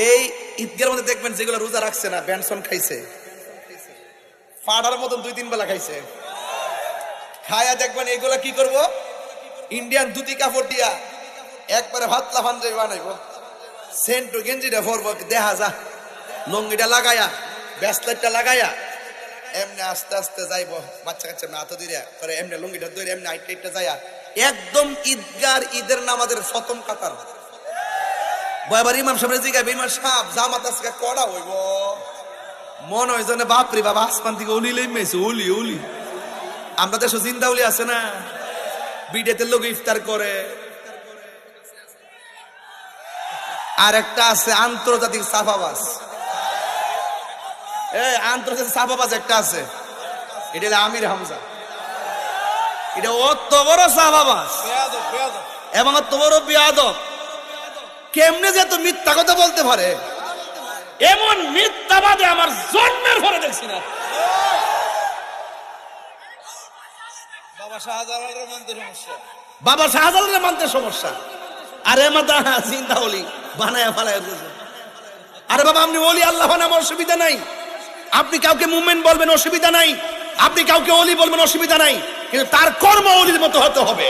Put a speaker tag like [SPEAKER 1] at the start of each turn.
[SPEAKER 1] এই ঈদগার মধ্যে দেখবেন যেগুলো রোজা রাখছে না, বেনসন খাইছে, পাড়ার মতন 2-3 বেলা খাইছে, খায়া দেখবেন এগুলা কি করব, ইন্ডিয়ান ধুতি কাপড় দিয়া একবারে ভাতলা ফান্ডে বানাইবো, সেন্টু গেঞ্জিটা ভরবো, দেখা যা লঙ্গিটা লাগায়া, ব্যাসলেটটা লাগায়া এমনি আস্তে আস্তে যাইবো, বাচ্চা কাচ্চা হাতে দিয়ে করে এমনি লুঙ্গিটা ধরে এমনি আইটা যাইয়া একদম ঈদগার ঈদের নামাজের প্রথম কাতার। এবার ইমাম সাহেব জিগাইবে, ইমাম সাহেব জামাত আজকে কড়া হইব, মন হয় জানে বাপরে বাবা আসমান থেকে অলি লেমেছে, অলি অলি। আমরা দেশে জিন্দা অলি আছে না, বিডেতে লোক ইফতার করে। আর একটা আছে আন্তর্জাতিক সাফাবাজ, আন্তর্জাতিক সাফাবাজ একটা আছে, এটা হলো আমির হামজা। এটা অত বড় সাফাবাজ এবং অত বড় বিয়াদব, কেমনে যে এত মিথ্যা কথা বলতে পারে, এমন মিথ্যাবাদে আমার জন্মের পরে দেখছি না। বাবা শাহজালালের মানতে সমস্যা, আরে মাতা চিন্তা হলি বানায় ফালায়। আরে বাবা আপনি ওলি আল্লাহ নামে অসুবিধা নাই, আপনি কাউকে মুমিন বলবেন অসুবিধা নাই, আপনি কাউকে ওলি বলবেন অসুবিধা নাই, কিন্তু তার কর্ম ওলির মতো হতে হবে।